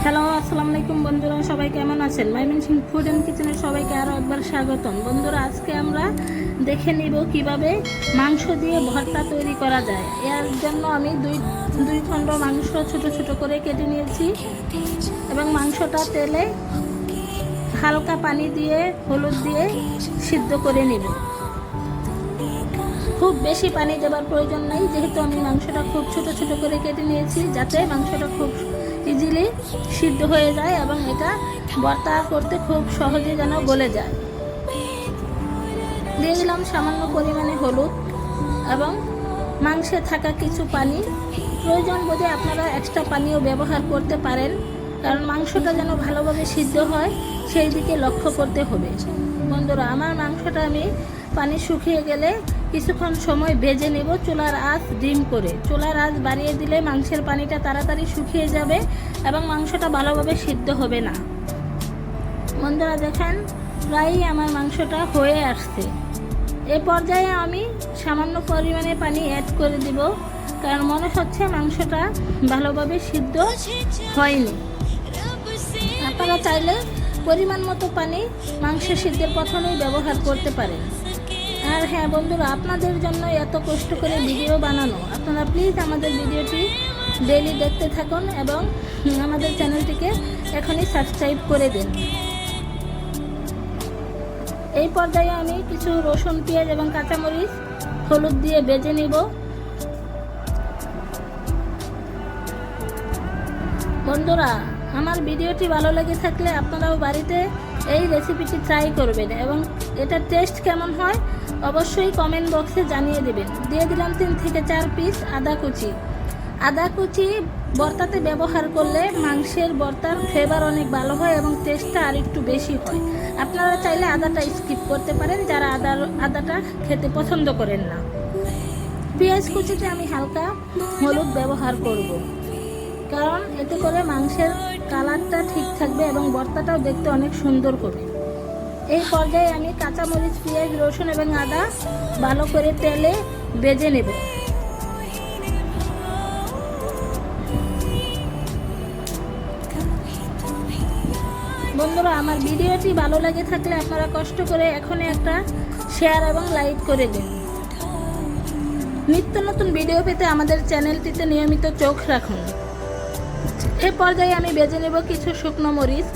Hello, আসসালামু আলাইকুম বন্ধুরা, সবাই কেমন আছেন? ময়মনসিংহ ফুড অ্যান্ড কিচেনে সবাইকে আরও একবার স্বাগতম। বন্ধুরা, আজকে আমরা দেখে নিব কিভাবে মাংস দিয়ে ভর্তা তৈরি করা যায়। এর জন্য আমি দুই খণ্ড মাংস ছোট ছোট করে কেটে নিয়েছি এবং মাংসটা তেলে হালকা পানি দিয়ে হলুদ দিয়ে সিদ্ধ করে নিব। খুব বেশি পানি দেওয়ার প্রয়োজন নেই, যেহেতু আমি মাংসটা খুব ছোট ছোট করে কেটে নিয়েছি, যাতে মাংসটা খুব ইজিলি সিদ্ধ হয়ে যায় এবং এটা ভর্তা করতে খুব সহজে যেন গলে যায়। দিয়ে দিলাম সামান্য পরিমাণে হলুদ এবং মাংসে থাকা কিছু পানি। প্রয়োজন বোধে আপনারা এক্সট্রা পানিও ব্যবহার করতে পারেন, কারণ মাংসটা যেন ভালোভাবে সিদ্ধ হয় সেই দিকে লক্ষ্য করতে হবে। বন্ধুরা, আমার মাংসটা আমি পানি শুকিয়ে গেলে কিছুক্ষণ সময় ভেজে নেব চুলার আঁচ ডিম করে। চুলার আঁচ বাড়িয়ে দিলে মাংসের পানিটা তাড়াতাড়ি শুকিয়ে যাবে এবং মাংসটা ভালোভাবে সিদ্ধ হবে না। বন্ধুরা দেখেন, প্রায়ই আমার মাংসটা হয়ে আসছে। এই পর্যায়ে আমি সামান্য পরিমাণে পানি অ্যাড করে দিব, কারণ মনে হচ্ছে মাংসটা ভালোভাবে সিদ্ধ হয়নি। আপনারা চাইলে পরিমাণ মতো পানি মাংস সিদ্ধের প্রথমেই ব্যবহার করতে পারেন। আর হ্যাঁ বন্ধুরা, আপনাদের জন্য এত কষ্ট করে ভিডিও বানানো, আপনারা প্লিজ আমাদের ভিডিওটি ডেইলি দেখতে থাকুন এবং আমাদের চ্যানেলটিকে এখনই সাবস্ক্রাইব করে দিন। এই পর্যায়ে আমি কিছু রসুন, পেঁয়াজ এবং কাঁচামরিচ হলুদ দিয়ে ভেজে নিব। বন্ধুরা, আমার ভিডিওটি ভালো লেগে থাকলে আপনারাও বাড়িতে এই রেসিপিটি ট্রাই করবেন এবং এটার টেস্ট কেমন হয় অবশ্যই কমেন্ট বক্সে জানিয়ে দেবেন। দিয়ে দিলাম 3 থেকে 4 পিস আদা কুচি। আদা কুচি ভর্তাতে ব্যবহার করলে মাংসের ভর্তার ফ্লেভার অনেক ভালো হয় এবং টেস্টটা আর একটু বেশি হয়। আপনারা চাইলে আদাটা স্কিপ করতে পারেন, যারা আদাটা খেতে পছন্দ করেন না। পেঁয়াজ কুচিতে আমি হালকা হলুদ ব্যবহার করব, কারণ এতে করে মাংসের কালারটা ঠিক থাকবে এবং ভর্তাটাও দেখতে অনেক সুন্দর হবে। এই পর্যায়ে আমি কাঁচামরিচ, পেঁয়াজ, রসুন এবং আদা ভালো করে তেলে ভেজে নেব। বন্ধুরা, আমার ভিডিওটি ভালো লেগে থাকলে আপনারা কষ্ট করে এখনই একটা শেয়ার এবং লাইক করে দিন। নিত্য নতুন ভিডিও পেতে আমাদের চ্যানেলটিতে নিয়মিত চোখ রাখুন। এই পর্যায়ে আমি ভেজে নেব কিছু শুকনো মরিচ।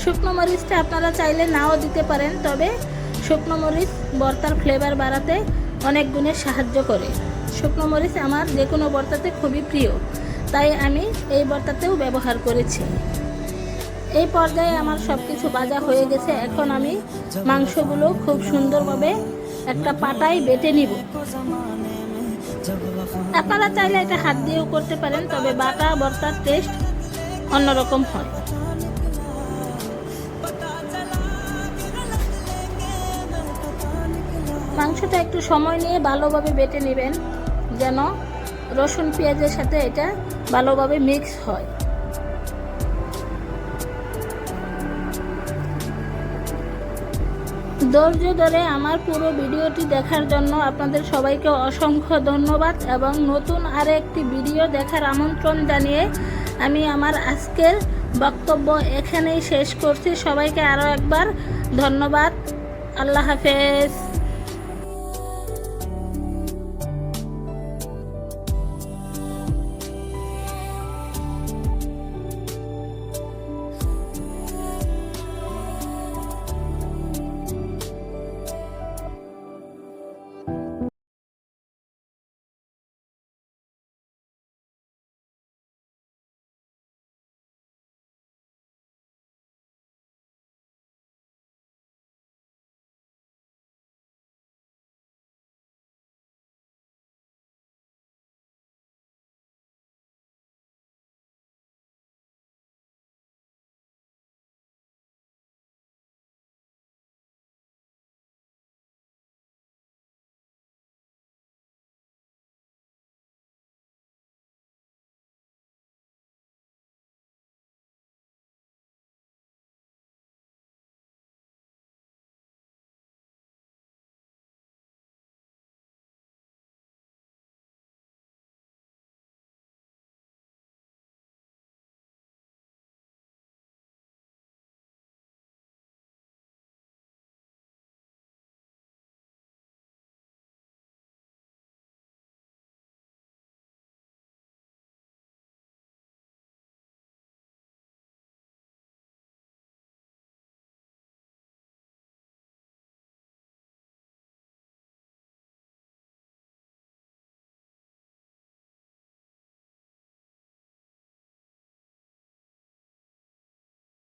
শুকনো মরিচটা আপনারা চাইলে নাও দিতে পারেন, তবে শুকনো মরিচ ভর্তার ফ্লেভার বাড়াতে অনেক গুণে সাহায্য করে। শুকনো মরিচ আমার যে কোনো ভর্তাতে খুবই প্রিয়, তাই আমি এই ভর্তাতেও ব্যবহার করেছি। এই পর্যায়ে আমার সব কিছু ভাজা হয়ে গেছে। এখন আমি মাংসগুলো খুব সুন্দরভাবে একটা পাটায় বেটে নিব। আপনারা চাইলে এটা হাত দিয়েও করতে পারেন, তবে বাটা ভর্তার টেস্ট অন্যরকম হয়। মাংসটা একটু সময় নিয়ে ভালোভাবে বেটে নেবেন, যেন রসুন পেঁয়াজের সাথে এটা ভালোভাবে মিক্স হয়। ধৈর্য ধরে আমার পুরো ভিডিওটি দেখার জন্য আপনাদের সবাইকে অসংখ্য ধন্যবাদ এবং নতুন আরেকটি ভিডিও দেখার আমন্ত্রণ জানিয়ে আমি আমার আজকের বক্তব্য এখানেই শেষ করছি। সবাইকে আরও একবার ধন্যবাদ। আল্লাহ হাফেজ।